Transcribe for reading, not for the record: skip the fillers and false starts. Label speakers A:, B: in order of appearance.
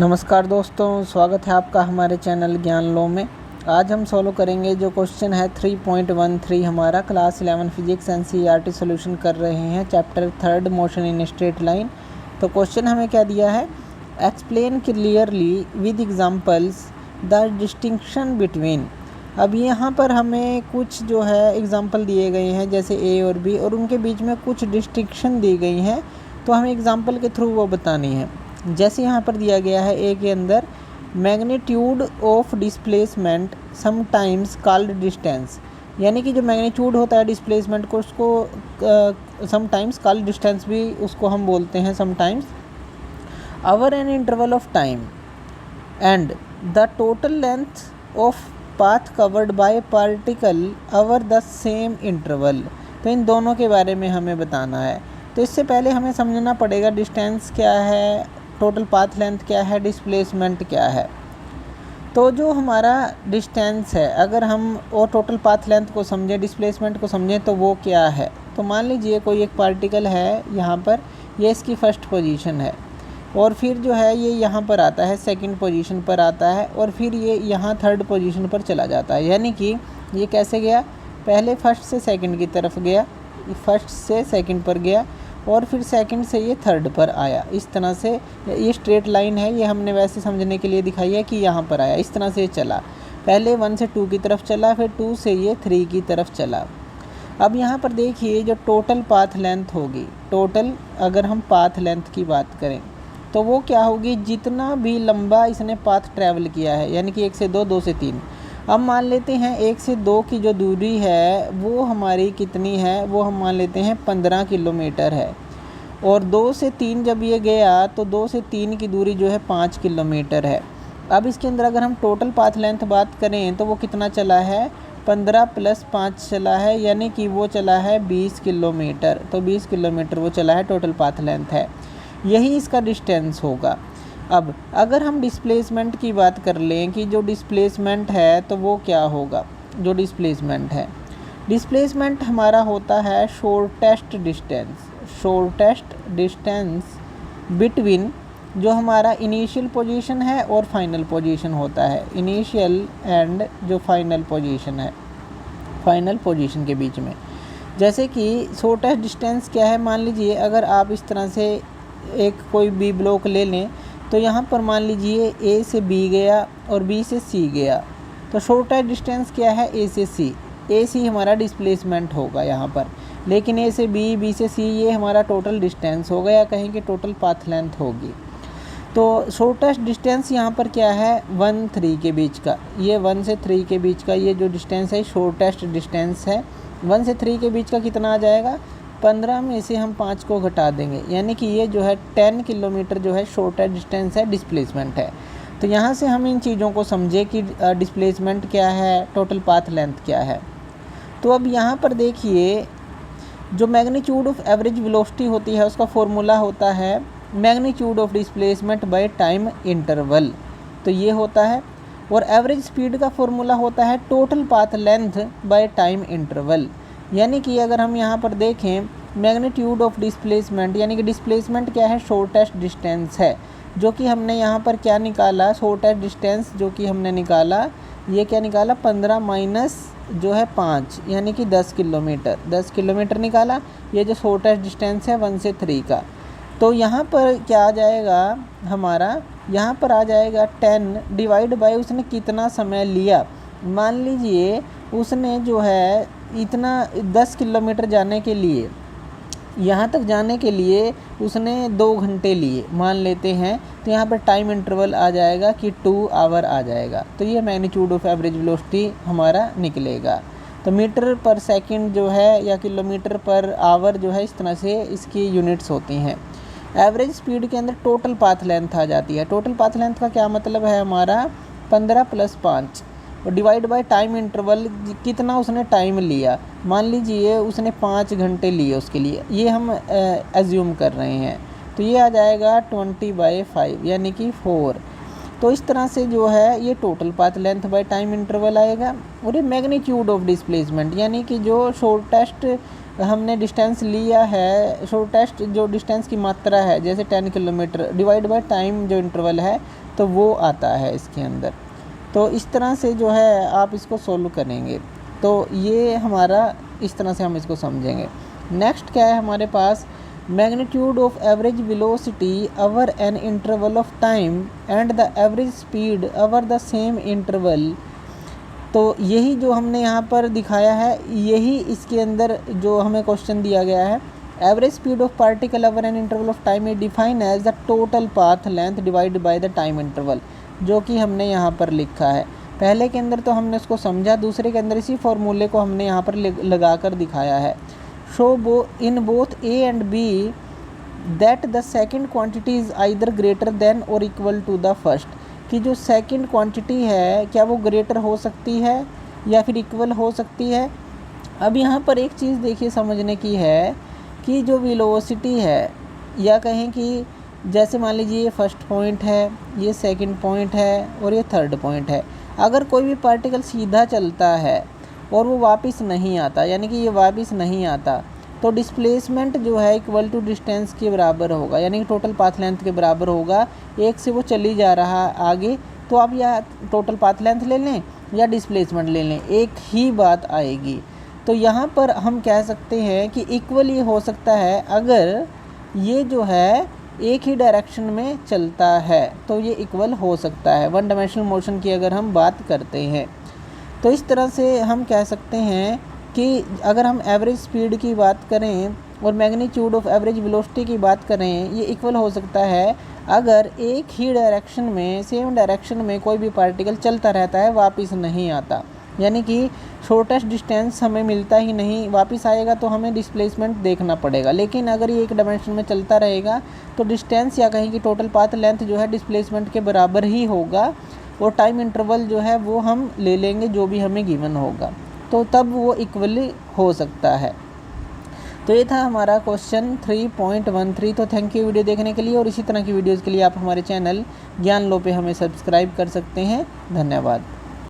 A: नमस्कार दोस्तों, स्वागत है आपका हमारे चैनल ज्ञान लो में। आज हम सॉल्व करेंगे जो क्वेश्चन है 3.13 हमारा क्लास 11 फिजिक्स एनसीईआरटी सॉल्यूशन कर रहे हैं chapter 3 motion in straight line. तो क्वेश्चन हमें क्या दिया है, explain clearly with examples the distinction between. अब यहाँ पर हमें कुछ जो है एग्जांपल दिए गए हैं जैसे ए और बी, और उनके बीच में कुछ डिस्टिंक्शन दी गई हैं, तो हमें एग्जांपल के थ्रू वो बतानी है। जैसे यहाँ पर दिया गया है ए के अंदर, magnitude of displacement sometimes called distance, यानी कि जो मैग्नीट्यूड होता है डिस्प्लेसमेंट को उसको समटाइम्स कॉल्ड डिस्टेंस भी उसको हम बोलते हैं sometimes. Over an interval of time and the total length of path covered by particle over the same interval. तो इन दोनों के बारे में हमें बताना है। तो इससे पहले हमें समझना पड़ेगा डिस्टेंस क्या है, टोटल पाथ लेंथ क्या है, डिस्प्लेसमेंट क्या है। तो जो हमारा डिस्टेंस है, अगर हम वो टोटल पाथ लेंथ को समझें, डिस्प्लेसमेंट को समझें, तो वो क्या है। तो मान लीजिए कोई एक पार्टिकल है यहाँ पर, ये इसकी फर्स्ट पोजीशन है, और फिर जो है ये यहाँ पर आता है, सेकंड पोजीशन पर आता है, और फिर ये यहाँ थर्ड पोजीशन पर चला जाता है। यानी कि ये कैसे गया, पहले फर्स्ट से सेकंड की तरफ गया, फर्स्ट से सेकंड पर गया, और फिर सेकंड से ये थर्ड पर आया। इस तरह से ये स्ट्रेट लाइन है, ये हमने वैसे समझने के लिए दिखाई है कि यहाँ पर आया, इस तरह से ये चला। पहले 1 से 2 की तरफ चला, फिर 2 से ये 3 की तरफ चला। अब यहाँ पर देखिए जो टोटल पाथ लेंथ होगी, टोटल अगर हम पाथ लेंथ की बात करें तो वो क्या होगी, जितना भी लंबा इसने पाथ ट्रैवल किया है, यानी कि 1 से 2, 2 से 3। अब मान लेते हैं 1 से 2 की जो दूरी है वो हमारी कितनी है, वो हम मान लेते हैं 15 किलोमीटर है, और 2 से 3 जब ये गया तो 2 से 3 की दूरी जो है 5 किलोमीटर है। अब इसके अंदर अगर हम टोटल पाथ लेंथ बात करें तो वो कितना चला है, 15 + 5 चला है, यानी कि वो चला है 20 किलोमीटर। तो 20 किलोमीटर वो चला है, टोटल पाथ लेंथ है, यही इसका डिस्टेंस होगा। अब अगर हम डिस्प्लेसमेंट की बात कर लें कि जो डिस्प्लेसमेंट है तो वो क्या होगा, जो डिस्प्लेसमेंट है, डिस्प्लेसमेंट हमारा होता है शॉर्टेस्ट डिस्टेंस बिटवीन जो हमारा इनिशियल पोजीशन है और फाइनल पोजीशन होता है, इनिशियल एंड जो फाइनल पोजीशन है, फाइनल पोजीशन के बीच में। जैसे कि शॉर्टेस्ट डिस्टेंस क्या है, मान लीजिए अगर आप इस तरह से एक कोई बी ब्लॉक ले लें, तो यहाँ पर मान लीजिए ए से बी गया और बी से सी गया, तो शॉर्टेस्ट डिस्टेंस क्या है, ए से सी। ए सी हमारा डिस्प्लेसमेंट होगा यहाँ पर, लेकिन ए से बी, बी से सी ये हमारा टोटल डिस्टेंस होगा, या कहीं कि टोटल पाथ लेंथ होगी। तो शॉर्टेस्ट डिस्टेंस यहाँ पर क्या है, 1 3 के बीच का, ये 1 से 3 के बीच का ये जो डिस्टेंस है शॉर्टेस्ट डिस्टेंस है। 1 से 3 के बीच का कितना आ जाएगा, 15 में से हम 5 को घटा देंगे, यानी कि ये जो है 10 किलोमीटर जो है शॉर्टेस्ट डिस्टेंस है, डिस्प्लेसमेंट है। तो यहाँ से हम इन चीज़ों को समझे कि डिस्प्लेसमेंट क्या है, टोटल पाथ लेंथ क्या है। तो अब यहाँ पर देखिए जो मैग्नीट्यूड ऑफ एवरेज वेलोसिटी होती है उसका फॉर्मूला होता है magnitude of displacement by time interval, तो ये होता है। और एवरेज स्पीड का फॉर्मूला होता है total path length by time interval. यानी कि अगर हम यहाँ पर देखें मैग्नीट्यूड ऑफ डिस्प्लेसमेंट, यानी कि डिस्प्लेसमेंट क्या है, शॉर्टेस्ट डिस्टेंस है, जो कि हमने यहाँ पर क्या निकाला, शॉर्टेस्ट डिस्टेंस जो कि हमने निकाला, ये क्या निकाला, 15 माइनस जो है 5, यानी कि 10 किलोमीटर, 10 किलोमीटर निकाला। ये जो शॉर्टेस्ट डिस्टेंस है 1 से 3 का। तो यहाँ पर क्या आ जाएगा हमारा, यहाँ पर आ जाएगा 10 डिवाइड बाय उसने कितना समय लिया। मान लीजिए उसने जो है इतना 10 किलोमीटर जाने के लिए, यहाँ तक जाने के लिए उसने 2 घंटे लिए मान लेते हैं, तो यहाँ पर टाइम इंटरवल आ जाएगा कि 2 आवर आ जाएगा। तो ये मैग्नीट्यूड ऑफ एवरेज वेलोसिटी हमारा निकलेगा। तो मीटर पर सेकंड जो है या किलोमीटर पर आवर जो है, इस तरह से इसकी यूनिट्स होती हैं। एवरेज स्पीड के अंदर टोटल पाथ लेंथ आ जाती है। टोटल पाथ लेंथ का क्या मतलब है हमारा, 15 + 5 और डिवाइड बाय टाइम इंटरवल, कितना उसने टाइम लिया। मान लीजिए उसने 5 घंटे लिए उसके लिए, ये हम एज्यूम कर रहे हैं, तो ये आ जाएगा 20/5 यानी कि 4। तो इस तरह से जो है ये total path length by time interval आएगा। और ये मैग्नीट्यूड ऑफ डिस्प्लेसमेंट, यानी कि जो शॉर्टेस्ट हमने डिस्टेंस लिया है, शॉर्टेस्ट जो डिस्टेंस की मात्रा है, जैसे 10 किलोमीटर डिवाइड बाय टाइम जो इंटरवल है तो वो आता है इसके अंदर। तो इस तरह से जो है आप इसको सोल्व करेंगे। तो ये हमारा इस तरह से हम इसको समझेंगे। नेक्स्ट क्या है हमारे पास, magnitude of average velocity over an interval of time and the average speed over the same interval. तो यही जो हमने यहाँ पर दिखाया है, यही इसके अंदर जो हमें क्वेश्चन दिया गया है। Average speed of particle over an interval of time is define as the total path length divide by the time interval, जो कि हमने यहाँ पर लिखा है। पहले के अंदर तो हमने उसको समझा, दूसरे के अंदर इसी फॉर्मूले को हमने यहाँ पर लगा कर दिखाया है। Show in both A and B that the second quantity is either greater than और इक्वल टू द फर्स्ट, कि जो सेकंड क्वांटिटी है क्या वो ग्रेटर हो सकती है या फिर इक्वल हो सकती है। अब यहाँ पर एक चीज़ देखिए समझने की है कि जो वेलोसिटी है, या कहें कि जैसे मान लीजिए ये फर्स्ट पॉइंट है, ये सेकंड पॉइंट है और ये थर्ड पॉइंट है। अगर कोई भी पार्टिकल सीधा चलता है और वो वापस नहीं आता, यानी कि ये वापस नहीं आता, तो डिस्प्लेसमेंट जो है इक्वल टू डिस्टेंस के बराबर होगा, यानी कि टोटल पाथ लेंथ के बराबर होगा। एक से वो चली जा रहा है आगे, तो आप या टोटल पाथ लेंथ ले लें या डिस्प्लेसमेंट ले लें, एक ही बात आएगी। तो यहाँ पर हम कह सकते हैं कि इक्वल ये हो सकता है अगर ये जो है एक ही डायरेक्शन में चलता है, तो ये इक्वल हो सकता है। वन डायमेंशनल मोशन की अगर हम बात करते हैं, तो इस तरह से हम कह सकते हैं कि अगर हम एवरेज स्पीड की बात करें और मैग्नीट्यूड ऑफ एवरेज वेलोसिटी की बात करें, ये इक्वल हो सकता है अगर एक ही डायरेक्शन में, सेम डायरेक्शन में कोई भी पार्टिकल चलता रहता है, वापस नहीं आता, यानी कि शॉर्टेस्ट डिस्टेंस हमें मिलता ही नहीं, वापस आएगा तो हमें डिस्प्लेसमेंट देखना पड़ेगा। लेकिन अगर ये एक डायमेंशन में चलता रहेगा तो डिस्टेंस या कहीं की टोटल पाथ लेंथ जो है डिस्प्लेसमेंट के बराबर ही होगा, और टाइम इंटरवल जो है वो हम ले लेंगे जो भी हमें गिवन होगा, तो तब वो इक्वली हो सकता है। तो ये था हमारा क्वेश्चन 3.13। तो थैंक यू वीडियो देखने के लिए, और इसी तरह की वीडियोज़ के लिए आप हमारे चैनल ज्ञान लो पे हमें सब्सक्राइब कर सकते हैं। धन्यवाद।